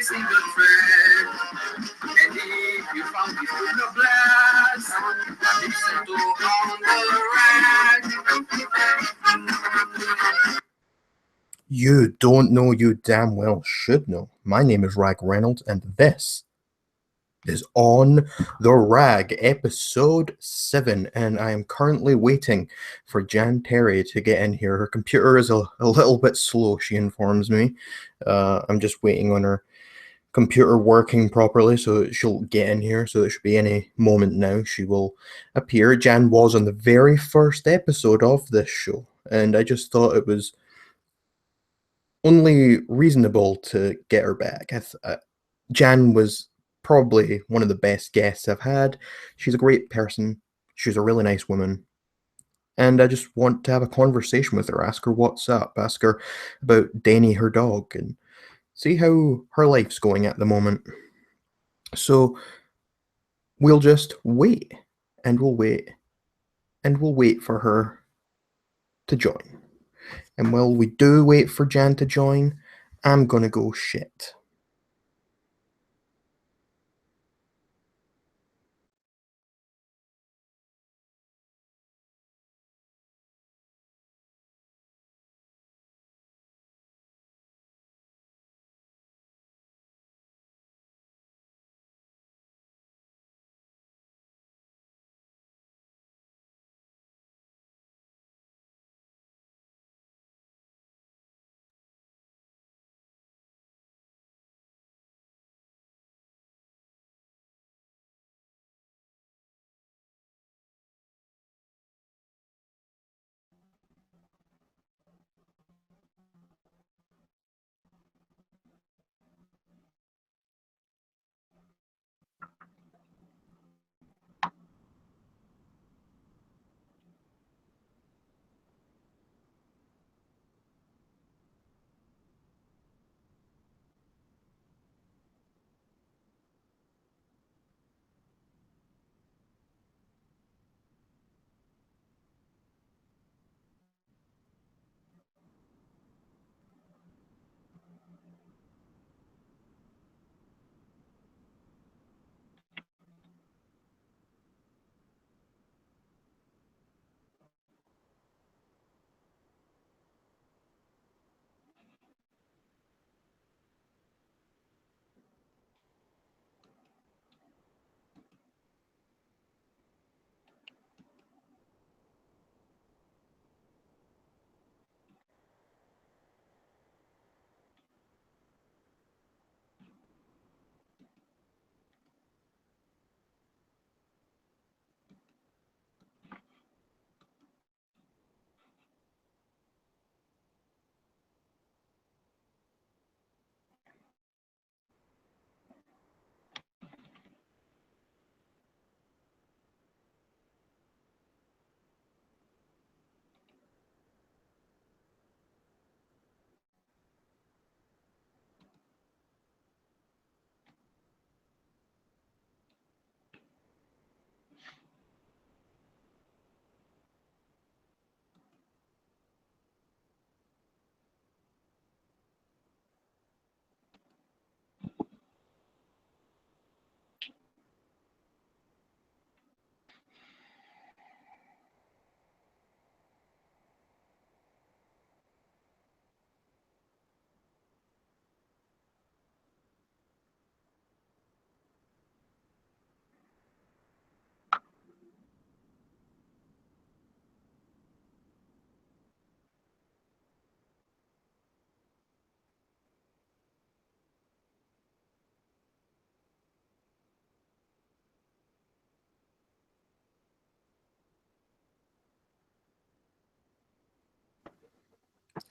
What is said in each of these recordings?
single thread. And if you found this in a blast, listen to on the rag. You don't know, you damn well should know. My name is Ragreynolds, and this is On the Rag, episode 7, and I am currently waiting for Terri to get in here. Her computer is a little bit slow, she informs me. I'm just waiting on her computer working properly, so she'll get in here, so it should be any moment now she will appear. Jan was on the very first episode of this show, and I just thought it was only reasonable to get her back. Jan was probably one of the best guests I've had. She's a great person. She's a really nice woman. And I just want to have a conversation with her, ask her what's up, ask her about Denny, her dog, and see how her life's going at the moment. So we'll just wait, and we'll wait, and we'll wait for her to join. And while we do wait for Jan to join, I'm gonna go shit.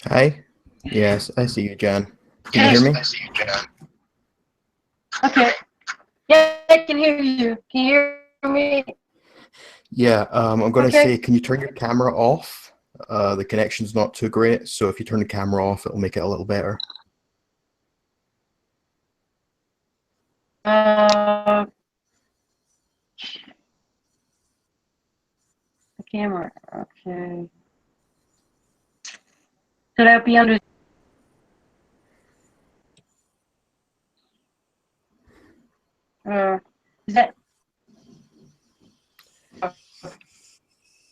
Hi? Yes, I see you, Jan. Can you hear me? I see you, Jan. Okay. Yeah, I can hear you. Can you hear me? Yeah, I'm gonna say, can you turn your camera off? The connection's not too great, so if you turn the camera off, it'll make it a little better. The camera. Okay. Should I be under? Is that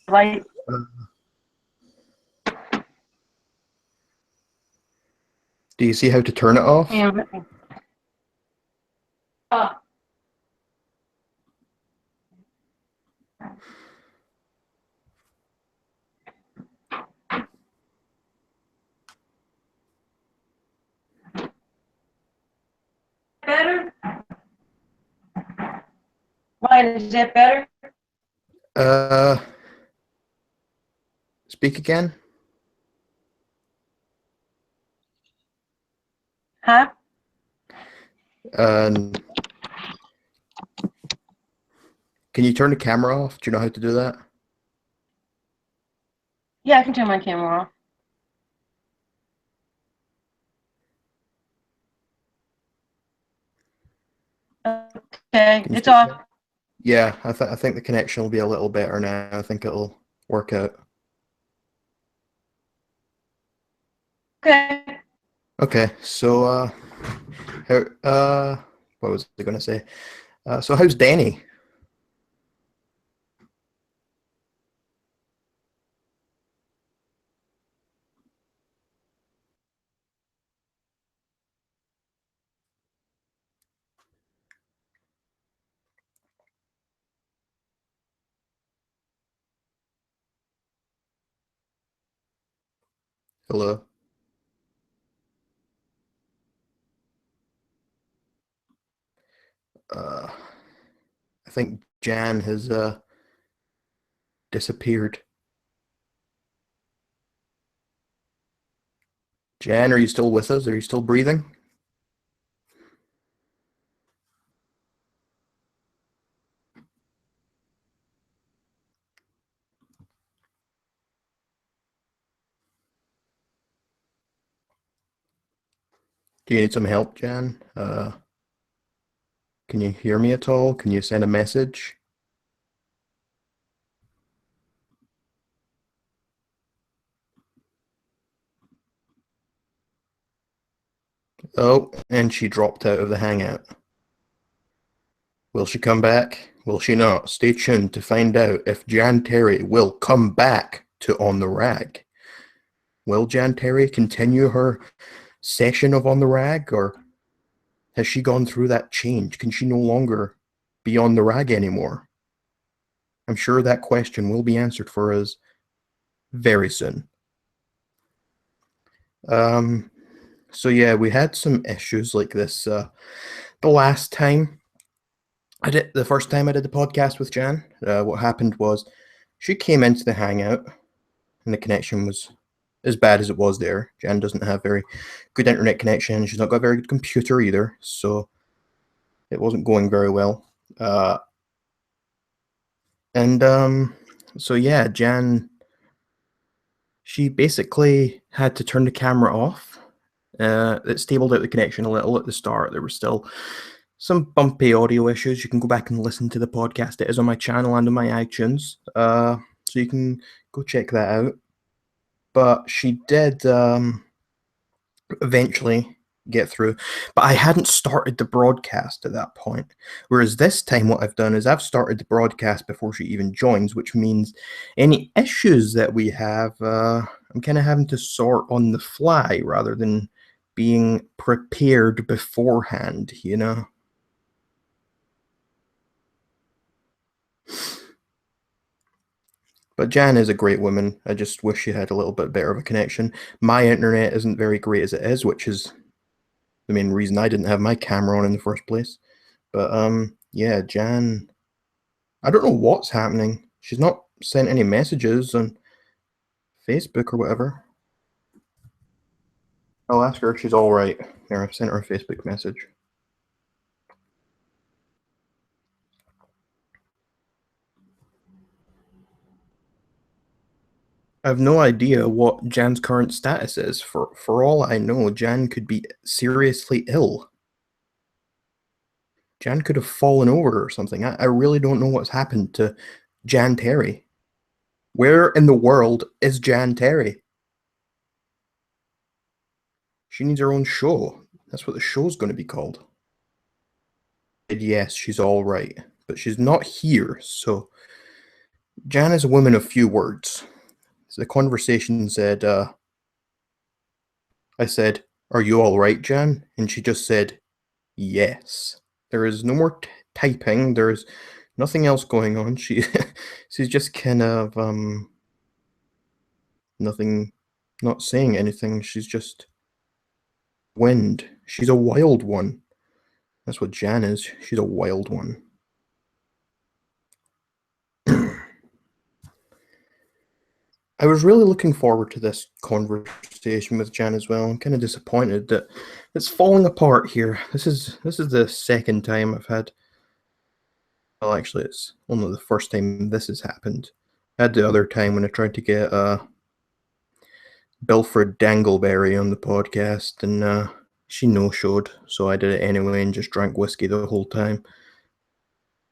light? Do you see how to turn it off? Yeah. Better? Light, is that better? Speak again? Huh? Can you turn the camera off? Do you know how to do that? Yeah, I can turn my camera off. Okay, Can you it's speak off. again? Yeah, I think the connection will be a little better now. I think it'll work out. Okay. Okay, so what was I gonna say? So how's Denny? Hello. I think Jan has disappeared. Jan, are you still with us? Are you still breathing? Do you need some help, Jan? Can you hear me at all? Can you send a message? Oh, and she dropped out of the hangout. Will she come back? Will she not? Stay tuned to find out if Jan Terri will come back to On the Rag. Will Jan Terri continue her session of On the Rag, or has she gone through that change? Can she no longer be on the rag anymore? I'm sure that question will be answered for us very soon. So yeah, we had some issues like this the last time the first time I did the podcast with Jan. What happened was she came into the hangout and the connection was as bad as it was there. Jan doesn't have very good internet connection. She's not got a very good computer either, so it wasn't going very well. So yeah, Jan, she basically had to turn the camera off. It stabled out the connection a little at the start. There were still some bumpy audio issues. You can go back and listen to the podcast. It is on my channel and on my iTunes, so you can go check that out. But she did eventually get through, but I hadn't started the broadcast at that point. Whereas this time what I've done is I've started the broadcast before she even joins, which means any issues that we have, I'm kind of having to sort on the fly rather than being prepared beforehand, you know? But Jan is a great woman. I just wish she had a little bit better of a connection. My internet isn't very great as it is, which is the main reason I didn't have my camera on in the first place. But yeah, Jan, I don't know what's happening. She's not sent any messages on Facebook or whatever. I'll ask her if she's all right. There, I've sent her a Facebook message. I have no idea what Jan's current status is. For all I know, Jan could be seriously ill. Jan could have fallen over or something. I really don't know what's happened to Jan Terri. Where in the world is Jan Terri? She needs her own show. That's what the show's going to be called. yes, she's all right, but she's not here, so Jan is a woman of few words. So the conversation said, I said, "Are you all right, Jan?" And she just said, "Yes." There is no more typing. There's nothing else going on. She's just kind of nothing, not saying anything. She's just wind. She's a wild one. That's what Jan is. She's a wild one. I was really looking forward to this conversation with Jan as well. I'm kind of disappointed that it's falling apart here. This is the second time I've had. Well, actually, it's only the first time this has happened. I had the other time when I tried to get Belford Dangleberry on the podcast, and she no-showed, so I did it anyway and just drank whiskey the whole time.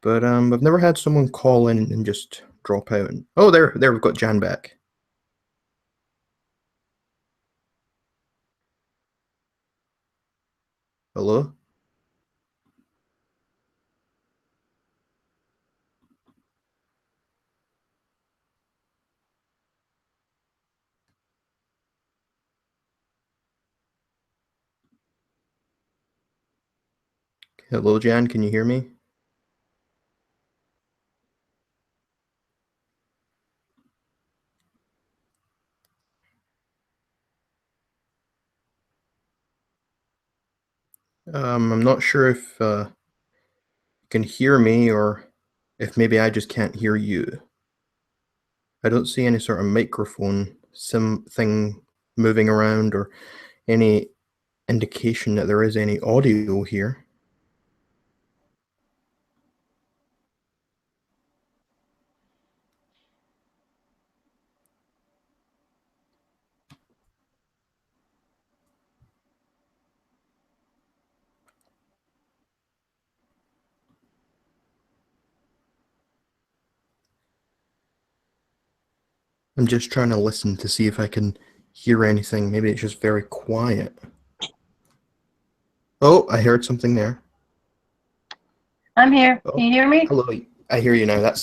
But I've never had someone call in and just drop out. And, oh, there, we've got Jan back. Hello? Hello, Jan, can you hear me? I'm not sure if you can hear me or if maybe I just can't hear you. I don't see any sort of microphone thing moving around or any indication that there is any audio here. I'm just trying to listen to see if I can hear anything. Maybe it's just very quiet. Oh, I heard something there. I'm here. Oh, Can you hear me? hello. I hear you now.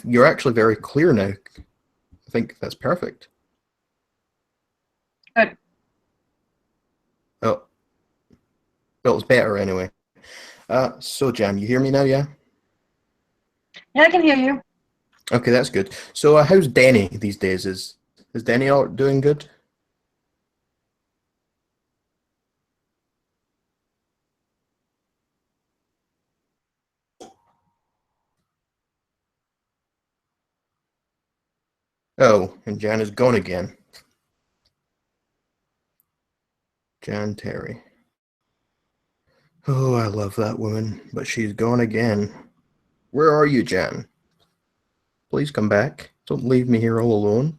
You're actually very clear now. I think that's perfect. Good. Oh, well, it's better anyway. So Jan, you hear me now, yeah? Yeah, I can hear you. Okay, that's good. So how's Denny these days? Is Denny all doing good? Oh, and Jan is gone again. Jan Terri. Oh, I love that woman, but she's gone again. Where are you, Jan? Please come back. Don't leave me here all alone.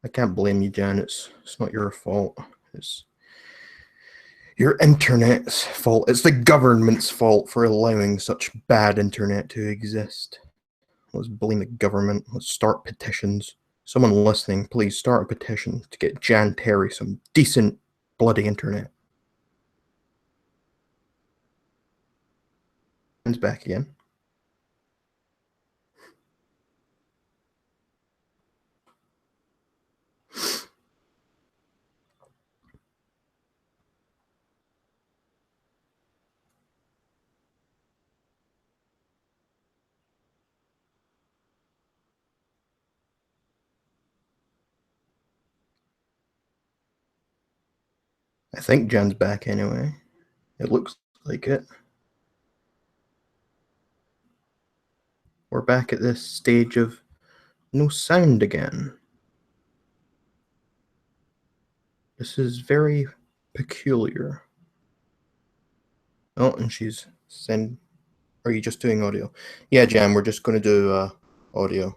I can't blame you, Jan. It's not your fault. It's your internet's fault. It's the government's fault for allowing such bad internet to exist. Let's blame the government. Let's start petitions. Someone listening, please start a petition to get Jan Terri some decent bloody internet. Jan's back again. I think Jan's back anyway. It looks like it. We're back at this stage of no sound again. This is very peculiar. Oh, and she's send. Are you just doing audio? Yeah, Jan, we're just going to do audio.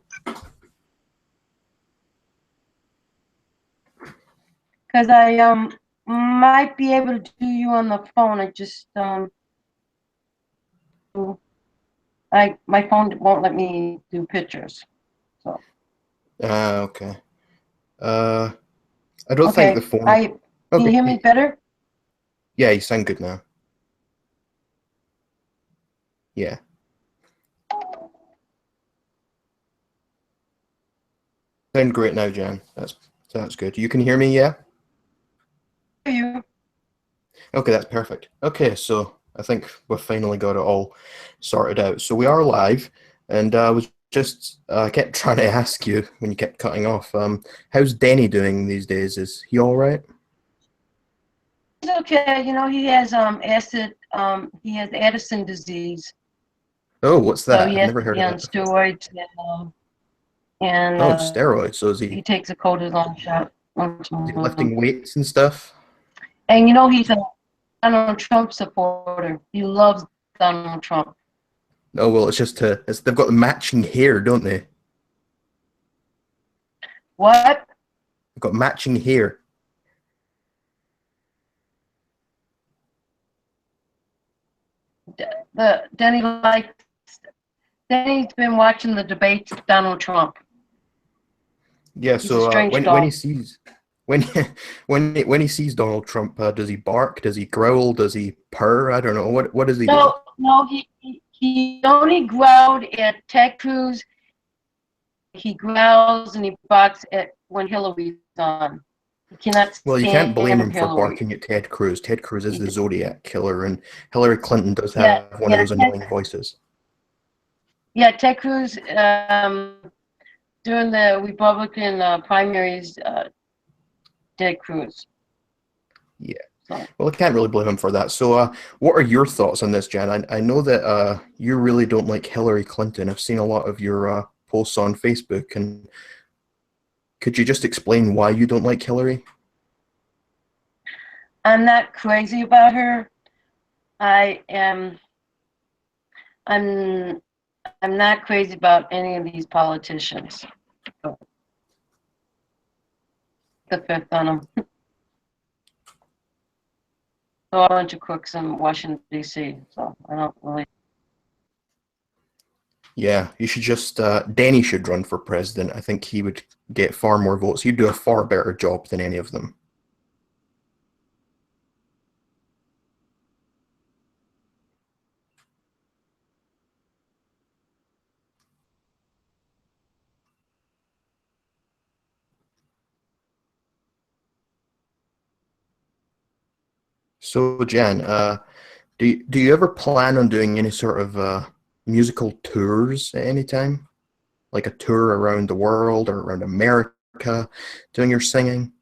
Because I might be able to do you on the phone. I just my phone won't let me do pictures. So Okay. I don't okay. think the phone. Can you hear me better? Yeah, you sound good now. Yeah. Sound great now, Jan. That's good. You can hear me, yeah? You. Okay, that's perfect. Okay, so I think we've finally got it all sorted out. So we are live, and I was just kept trying to ask you when you kept cutting off. How's Denny doing these days? Is he all right? He's okay. You know, he has Addison disease. Oh, what's So that? he I've has never to heard be of on that before. steroids and Oh, steroids. So he takes a cortisone shot once a is he month. lifting weights and stuff? And you know, he's a Donald Trump supporter. He loves Donald Trump. Oh well, they've got the matching hair, don't they? What? They've got matching hair. Denny Denny's been watching the debates with Donald Trump. Yeah. He's a So strange when he dog. sees when when he sees Donald Trump, does he bark? Does he growl? Does he purr? I don't know. What does he do? No, he only growled at Ted Cruz. He growls and he barks at when Hillary's on. He cannot Well, you can't blame stand him for Hillary. barking at Ted Cruz. Ted Cruz is He, the Zodiac killer, and Hillary Clinton does yeah, have one of yeah, those annoying voices. Ted Cruz during the Republican primaries, Ted Cruz. Yeah. So, Well, I can't really blame him for that. So, what are your thoughts on this, Jan? I know that you really don't like Hillary Clinton. I've seen a lot of your posts on Facebook, and could you just explain why you don't like Hillary? I'm not crazy about her. I am. I'm. I'm not crazy about any of these politicians. So, the fifth on them. So a bunch of crooks in Washington D.C. So I don't really. Yeah, you should just Denny should run for president. I think he would get far more votes. He'd do a far better job than any of them. So, Jan, do you ever plan on doing any sort of musical tours at any time? Like a tour around the world or around America, doing your singing?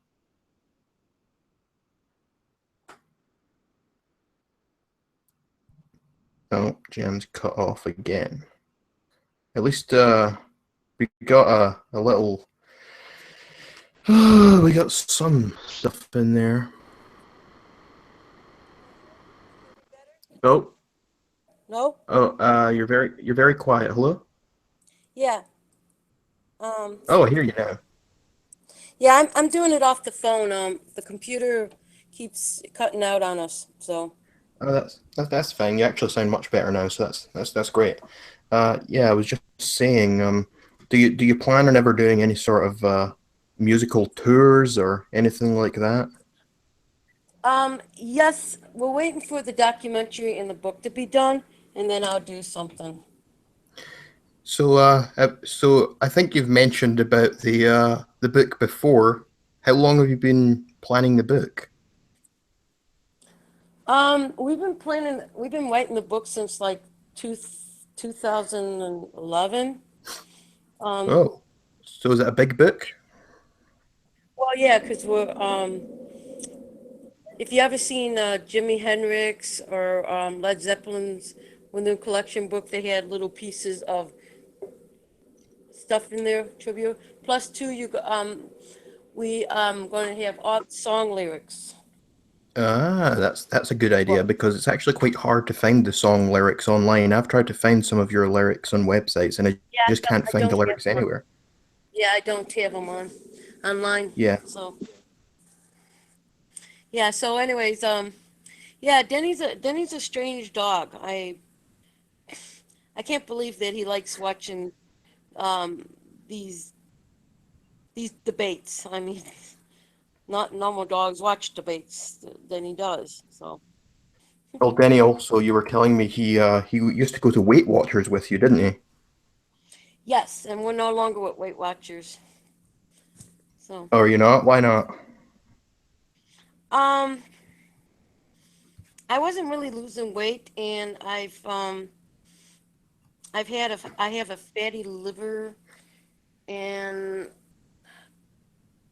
Oh, Jan's cut off again. At least we got a little. We got some stuff in there. Oh, No? you're very quiet. Hello? Yeah. Oh, I hear you now. Yeah, I'm doing it off the phone. The computer keeps cutting out on us. So, Oh, that's fine. You actually sound much better now, so that's great. Yeah, I was just saying, do you plan on ever doing any sort of musical tours or anything like that? yes, we're waiting for the documentary and the book to be done, and then I'll do something. So I think you've mentioned about the book before. How long have you been planning the book? We've been writing the book since like two, 2011. Um, Oh, so is it a big book? well, yeah, because if you ever seen Jimi Hendrix or Led Zeppelin's, when their collection book, they had little pieces of stuff in there, trivia. Plus two, we going to have all song lyrics Ah, that's a good idea book. because it's actually quite hard to find the song lyrics online. I've tried to find some of your lyrics on websites and I Yeah, just can't I find the don't have lyrics them on. anywhere. Yeah, I don't have them online. Yeah. So yeah. So anyways, yeah, Denny's a strange dog. I can't believe that he likes watching um these these debates. I mean, not normal dogs watch debates than he does. So Well, Denny, also, you were telling me he used to go to Weight Watchers with you, didn't he? Yes, and we're no longer with Weight Watchers. So, Or you not? Why not? um, I wasn't really losing weight, and I have a fatty liver, and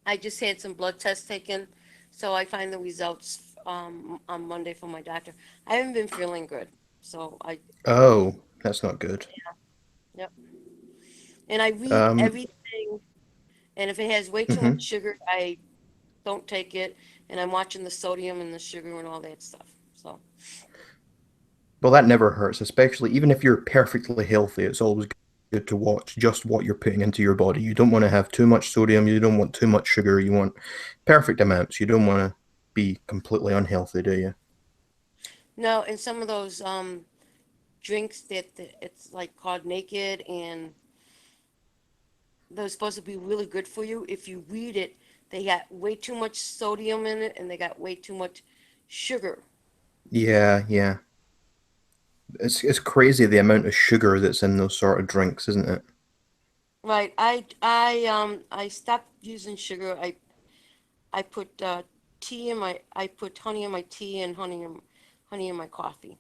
I just had some blood tests taken, so I find the results on Monday from my doctor. I haven't been feeling good, so I Oh, that's not good. yep. And I read Um, everything, and if it has way too much mhm. sugar, I don't take it, and I'm watching the sodium and the sugar and all that stuff. So, Well, that never hurts, especially even if you're perfectly healthy. It's always good to watch just what you're putting into your body. You don't want to have too much sodium. You don't want too much sugar. You want perfect amounts. You don't want to be completely unhealthy, do you? no, and some of those drinks that it's like called Naked, and they're supposed to be really good for you. If you read it, they got way too much sodium in it, and they got way too much sugar. Yeah, yeah. It's crazy the amount of sugar that's in those sort of drinks, isn't it? Right. I stopped using sugar. I put I put honey in my tea and honey in my coffee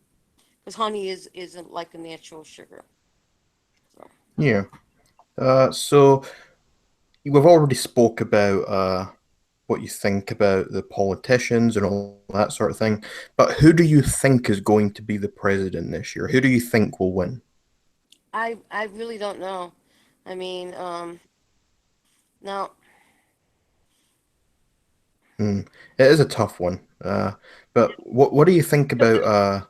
because honey isn't like a natural sugar. So Yeah. So we've already spoke about what you think about the politicians and all that sort of thing. But who do you think is going to be the president this year? Who do you think will win? I really don't know. I mean, now Hmm. It is a tough one. But what do you think about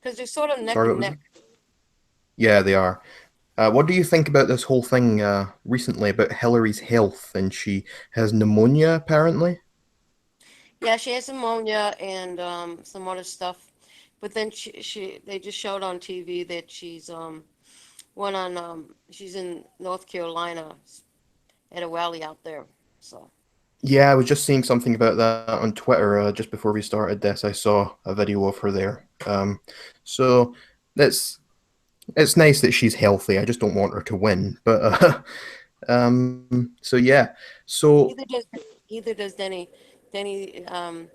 because they're sort of neck sorry, what and was it? neck. Yeah, they are. What do you think about this whole thing recently about Hillary's health and she has pneumonia apparently? Yeah, she has pneumonia and some other stuff. But then she they just showed on TV that she's in North Carolina at a rally out there. So Yeah, I was just seeing something about that on Twitter just before we started this. I saw a video of her there. So that's it's nice that she's healthy. I just don't want her to win. But so yeah. So either does either does Denny. Denny um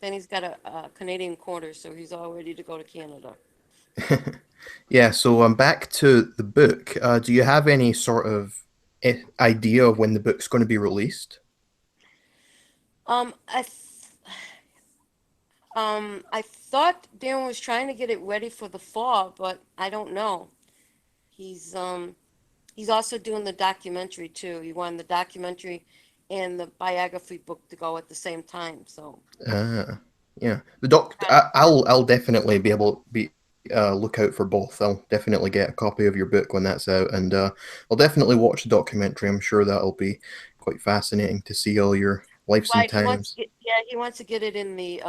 Denny's got a Canadian quarter, so he's all ready to go to Canada. yeah. So I'm back to the book. Do you have any sort of idea of when the book's going to be released? Um, I th I thought Darren was trying to get it ready for the fall, but I don't know. He's um he's also doing the documentary too. He wanted the documentary and the biography book to go at the same time. So Yeah. I'll definitely be able be look out for both. I'll definitely get a copy of your book when that's out, and I'll definitely watch the documentary. I'm sure that'll be quite fascinating to see all your lives and right, he wants to times. get yeah, he wants to get it in the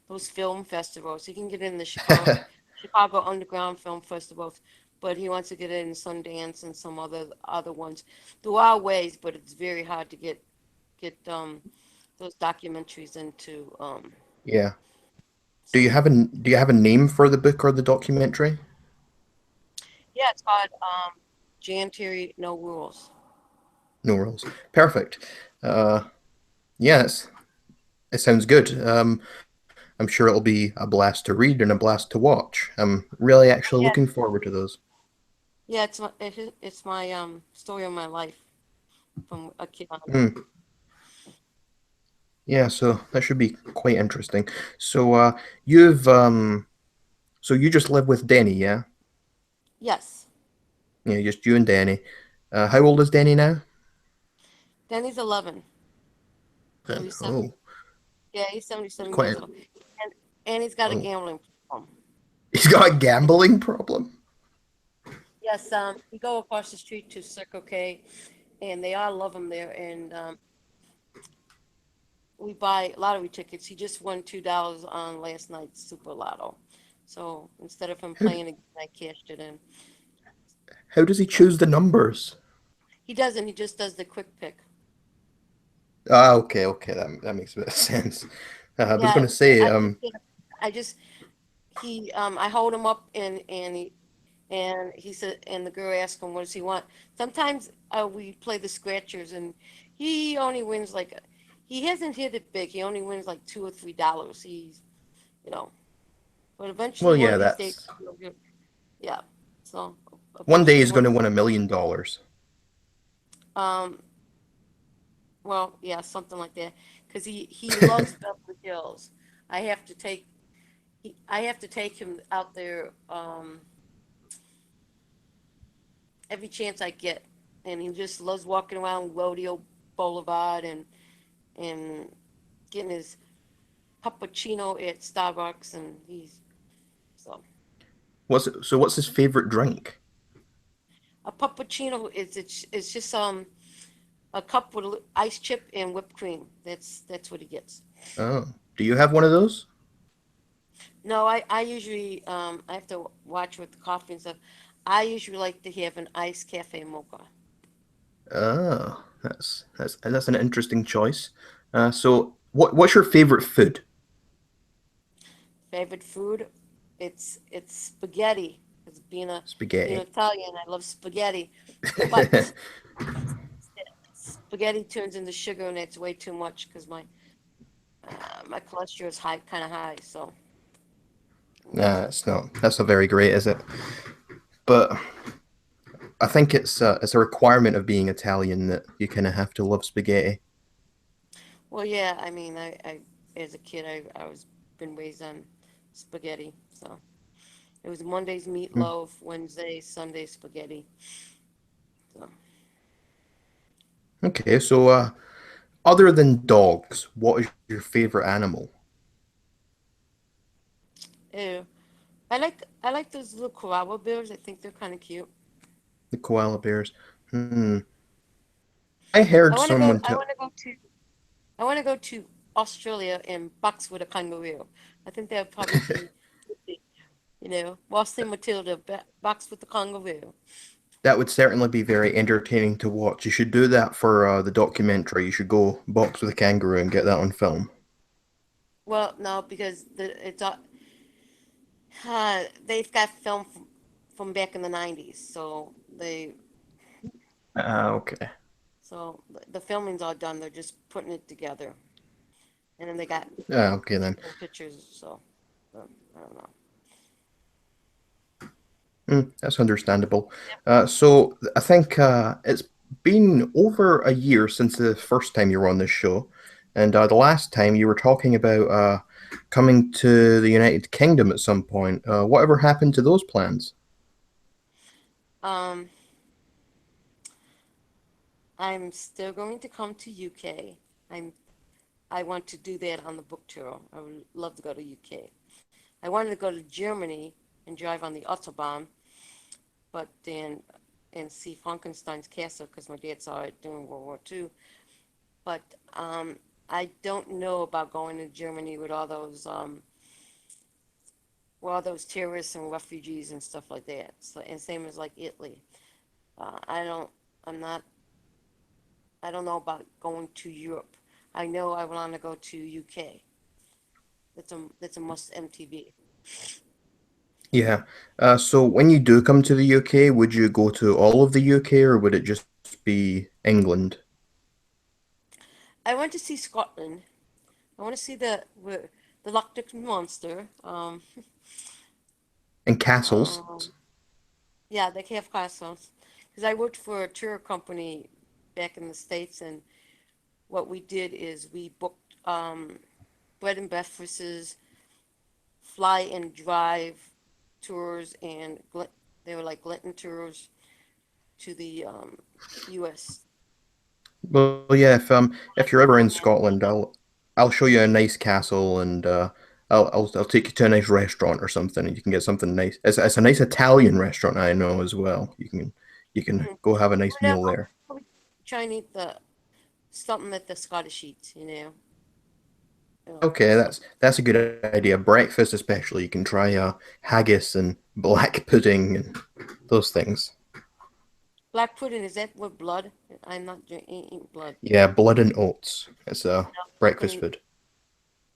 those film festivals. He can get it in the Chicago Underground Film Festivals, but he wants to get it in Sundance and some other ones. There are ways, but it's very hard to get those documentaries into Yeah. so Do you have a name for the book or the documentary? yeah, it's called Jan Terry No Rules. No rules. Perfect. Uh, yes, it sounds good. I'm sure it'll be a blast to read and a blast to watch. I'm really actually Yeah, looking forward to those. yeah, it's my story of my life from a kid on. Hmm. Yeah, so that should be quite interesting. So so you just live with Denny, yeah? Yes, Yeah, just you and Denny. How old is Denny now? Danny's 11, so Then he's seven. oh, Yeah, he's it's 77 quite years old, and he's got a oh. gambling problem. He's got a gambling problem. Yes, we go across the street to Circle K, and they all love him there. And we buy lottery tickets. He just won $2 on last night's Super Lotto. So instead of him How, playing again, I cashed it in. how does he choose the numbers? He doesn't. He just does the quick pick. Ah, okay, okay, that makes a bit of sense. I was Yeah, going to say, I just get, I just I hold him up and he said, and the girl asked him, what does he want? Sometimes we play the scratchers, and he only wins like, he hasn't hit it big. He only wins like $2 or $3. You know, but eventually well, one yeah, of these days, that's he'll get, yeah. So one day eventually he's going one to of win $1 million. um, well, yeah, something like that, because he loves Beverly Hills. I have to take I have to take him out there every chance I get, and he just loves walking around Rodeo Boulevard and getting his puppuccino at Starbucks, and he's so What's his favorite drink? a puppuccino is it's just a cup with ice chip and whipped cream. That's what he gets. Oh, do you have one of those? No, I usually I have to watch with the coffee and stuff. I usually like to have an iced cafe mocha. Oh, that's an interesting choice. So what's your favorite food? Favorite food? It's spaghetti. It's being Spaghetti. Italian, I love spaghetti, but spaghetti turns into sugar, and it's way too much because my cholesterol is high, kind of high. So Nah, it's not. That's not very great, is it? But I think it's a requirement of being Italian that you kind of have to love spaghetti. well, yeah. I mean, I as a kid, I was been raised on spaghetti. So it was Mondays Mm. meatloaf, Wednesdays, Sundays spaghetti. So Okay, so other than dogs, what is your favorite animal? ew. I like those little koala bears. I think they're kind of cute. The koala bears. Hmm. I heard someone I tell. want to go to I want to go to Australia and box with a kangaroo. I think that would probably be, Boston Matilda box with the kangaroo. That would certainly be very entertaining to watch. You should do that for the documentary. You should go box with a kangaroo and get that on film. Well, no, because they've got film from back in the 90s, Ah, okay. the filming's all done. They're just putting it together, and then they got Ah, okay then. people pictures. So I don't know. That's understandable. So I think it's been over a year since the first time you were on this show, and the last time you were talking about coming to the United Kingdom at some point. Whatever happened to those plans? Um, I'm still going to come to UK. I'm I want to do that on the book tour. I would love to go to UK. I wanted to go to Germany and drive on the Autobahn, but then and see Frankenstein's castle because my dad saw it during World War II. But I don't know about going to Germany with all those terrorists and refugees and stuff like that. So, and same as like Italy. I don't. I'm not. I don't know about going to Europe. I know I want to go to UK. That's a must MTV. Yeah. So when you do come to the UK, would you go to all of the UK or would it just be England I went to see Scotland. I want to see the Loch Ness monster. and castles? Um, yeah, they have castles. Because I worked for a tour company back in the States, and what we did is we booked bread and breakfasts, fly and drive tours, and they were like Glenton tours to the U.S. Well, yeah, if you're ever in Flying in. Scotland, I'll show you a nice castle and I'll take you to a nice restaurant or something and you can get something nice. It's a nice Italian restaurant I know as well. You can Mhm. go have a nice But meal I'll there. probably try and eat the something that the Scottish eat. Okay, So that's a good idea. Breakfast especially, you can try haggis and black pudding and those things. black pudding, is that with blood? I'm not eating blood. Yeah, blood and oats. It's a Not gonna breakfast eat. food.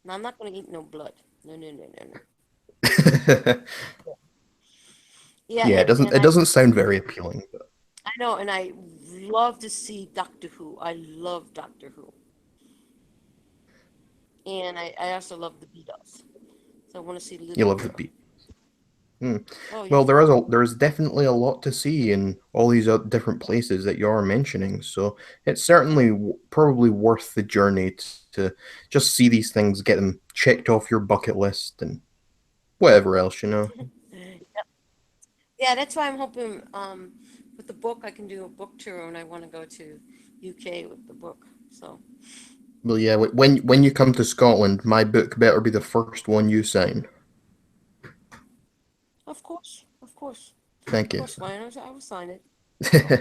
No, I'm not going to eat no blood. No, no, no, no, no. Yeah, Yeah, and it doesn't sound very appealing, but I know, and I love to see Doctor Who. I love Doctor Who. And I also love the Beatles. So I want to see you Little love the Girl. beat. Hmm. Oh, Well, yes. there is definitely a lot to see in all these different places that you are mentioning. So it's certainly probably worth the journey to just see these things, get them checked off your bucket list, and whatever else, you know. Yeah, that's why I'm hoping with the book I can do a book tour and I want to go to UK with the book. So, Well, yeah, when you come to Scotland, my book better be the first one you sign. of course, of course, Thank of you. course, Ryan, I will sign it. So,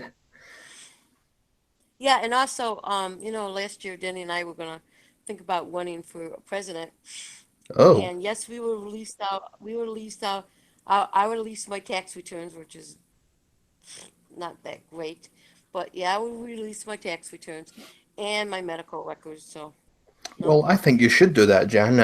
yeah, and also, last year Denny and I were gonna think about running for president. Oh, And yes, we were released out. We were released out. I released my tax returns, which is not that great. But yeah, I will release my tax returns and my medical records. So, no. well, I think you should do that, Jan.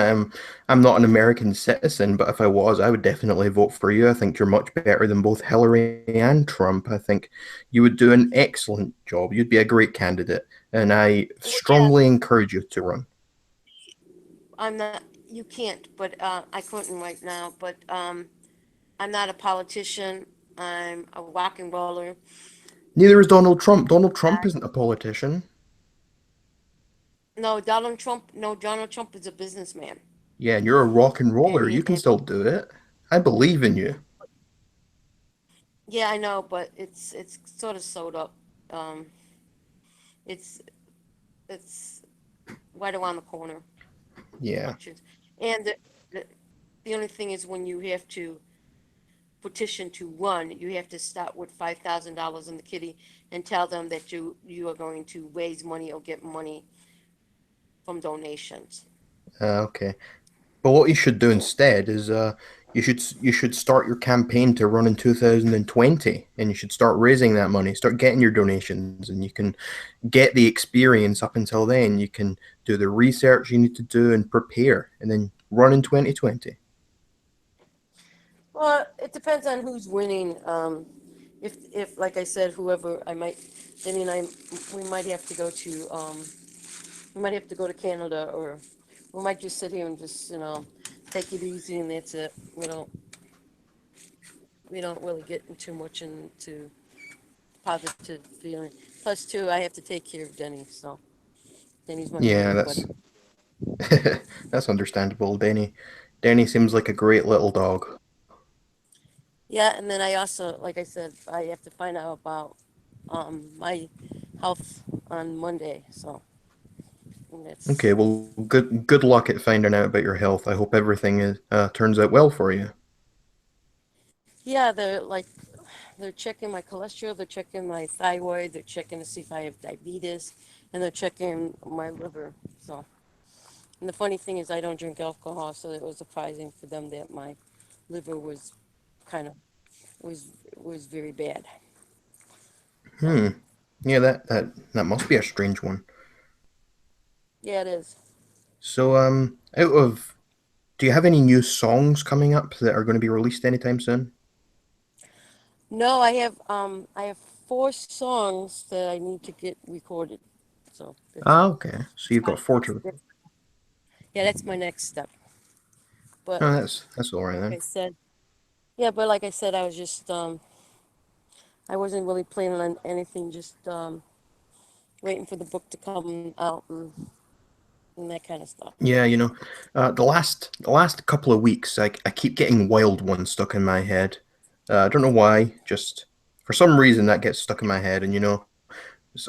I'm not an American citizen, but if I was, I would definitely vote for you. I think you're much better than both Hillary and Trump. I think you would do an excellent job. You'd be a great candidate, and I Well, yeah, strongly encourage you to run. I'm not. You can't, but I couldn't right now. But I'm not a politician. I'm a rock and roller. Neither is Donald Trump. Donald Trump isn't a politician. No, Donald Trump. No, Donald Trump is a businessman, Yeah, and you're a rock and and roller. he. You can And, still do it. I believe in you. yeah, I know, but it's sort of sewed up. Um, it's it's right around the corner. Yeah. Elections, and the the only thing is when you have to petition to run, you have to start with $5,000 in the kitty and tell them that you are going to raise money or get money from donations. Okay. But what you should do instead is you should start your campaign to run in 2020, and you should start raising that money, start getting your donations, and you can get the experience up until then. You can do the research you need to do and prepare, and then run in 2020. Well, it depends on who's winning. If like I said, whoever I might, Denny and I, we might have to go to, we might have to go to Canada, or we might just sit here and just, take it easy and that's it. We don't really get too much into positive feeling. Plus, two, I have to take care of Denny, so Denny's my Yeah, furry buddy. that's that's understandable. Danny seems like a great little dog. Yeah, and then I also, like I said, I have to find out about my health on Monday. So Okay, that's well, good luck at finding out about your health. I hope everything turns out well for you. yeah. They're checking my cholesterol, they're checking my thyroid, they're checking to see if I have diabetes, and they're checking my liver. So, and the funny thing is, I don't drink alcohol, so it was surprising for them that my liver was kind of was very bad. So, Hmm. Yeah, that must be a strange one. yeah, it is. So, out of do you have any new songs coming up that are going to be released anytime soon? No, I have four songs that I need to get recorded. So Ah, okay. So you've got four to. yeah, that's my next step. But Oh, that's all right like I then. said, yeah, but like I said, I was just I wasn't really planning on anything, just waiting for the book to come out and that kind of stuff. Yeah, the last couple of weeks, I keep getting Wild One stuck in my head. I don't know why. Just for some reason that gets stuck in my head, and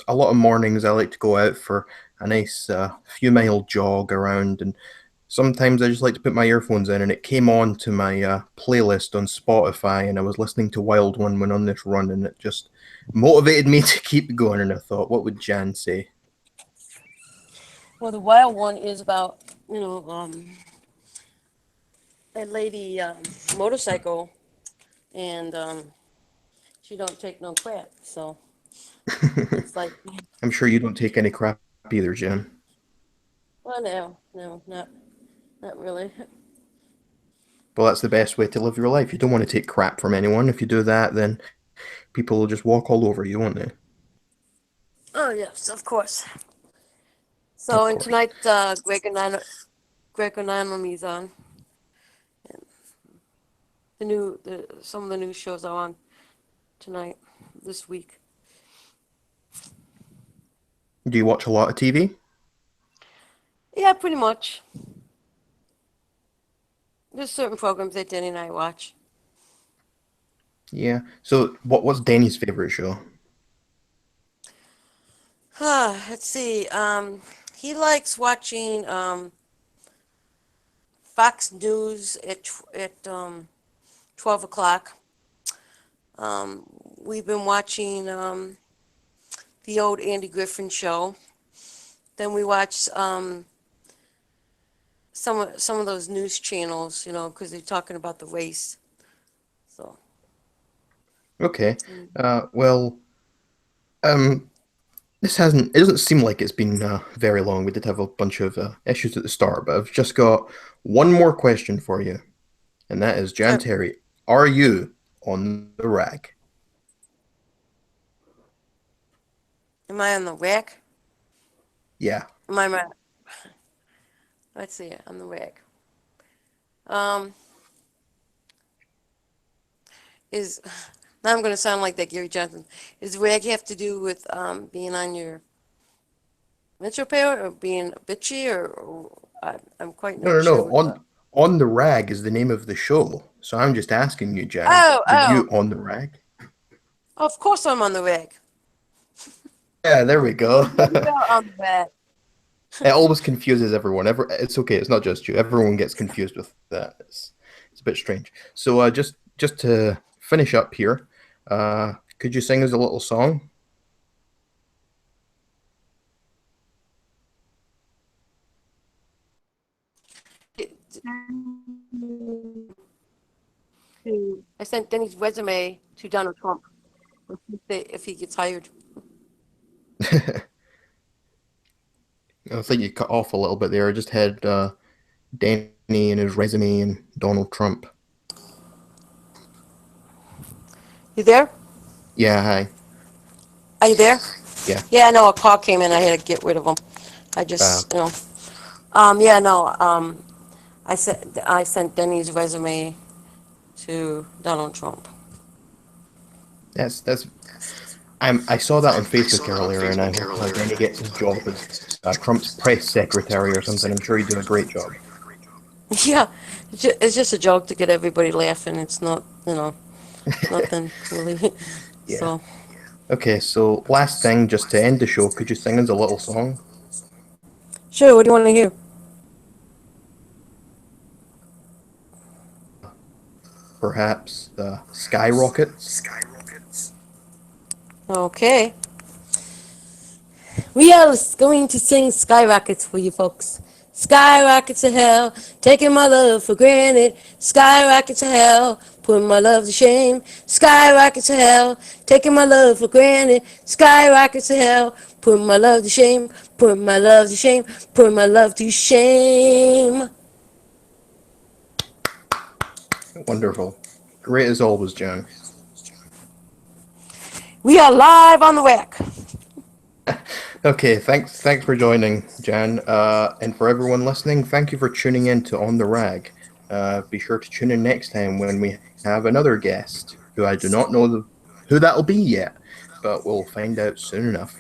a lot of mornings I like to go out for a nice few mile jog around, and sometimes I just like to put my earphones in, and it came on to my playlist on Spotify, and I was listening to Wild One when on this run, and it just motivated me to keep going. And I thought, what would Jan say? Well, the wild one is about you know a lady motorcycle, and she don't take no crap. So it's like, I'm sure you don't take any crap either, Jan. well, no, no, not. Not really. Well, that's the best way to live your life. You don't want to take crap from anyone. If you do that, then people will just walk all over you, won't they? Oh yes, of course. So Of and course. tonight, Greg Anatomy is on. Some of the new shows are on tonight, this week. Do you watch a lot of TV? Yeah, pretty much. There's certain programs that Denny and I watch. Yeah. So, what's Danny's favorite show? Let's see. He likes watching Fox News at 12 o'clock. We've been watching the old Andy Griffin show. Then we watch some of those news channels, because they're talking about the race. So. Okay. Well, um, it doesn't seem like it's been very long. We did have a bunch of issues at the start, but I've just got one more question for you, and that is, Jan Sure. Terry, are you on the rag? Am I on the rack? Yeah. Am I right? Let's see. On the rack. Um, is Now I'm going to sound like that Gary Johnson. Does rag have to do with being on your menstrual period or being bitchy or I'm quite No, not no, sure no. what the. On the rag is the name of the show. So I'm just asking you, Jan, Oh, are you oh, on the rag? of course I'm on the rag. Yeah, there we go. You are on the rag. It always confuses everyone. It's okay. It's not just you. Everyone gets confused with that. It's a bit strange. So just to finish up here, could you sing us a little song? I sent Denny's resume to Donald Trump if he gets hired. I think you cut off a little bit there. I just had Danny and his resume and Donald Trump. You there? Yeah, hi. Are you there? Yeah. Yeah, no, a call came in. I had to get rid of him. I just, yeah, no, I sent Denny's resume to Donald Trump. That's I saw that on Facebook earlier, and I hope Danny gets his job as Trump's press secretary or something. I'm sure he'd do a great job. Yeah, it's just a joke to get everybody laughing. It's not, nothing really. Yeah. So, Okay, so last thing, just to end the show, could you sing us a little song? sure, what do you want to hear? Perhaps Skyrockets? Okay. We are going to sing Skyrockets for you folks. Skyrockets to hell, taking my love for granted. Skyrockets to hell, putting my love to shame. Skyrockets to hell, taking my love for granted. Skyrockets to hell, putting my love to shame. Putting my love to shame. Putting my love to shame. Wonderful. Great as always, Jan. We are live on the rack. Okay, thanks for joining, Jan. And for everyone listening, thank you for tuning in to On the Rag. Be sure to tune in next time when we have another guest who I do not know who that'll be yet, but we'll find out soon enough.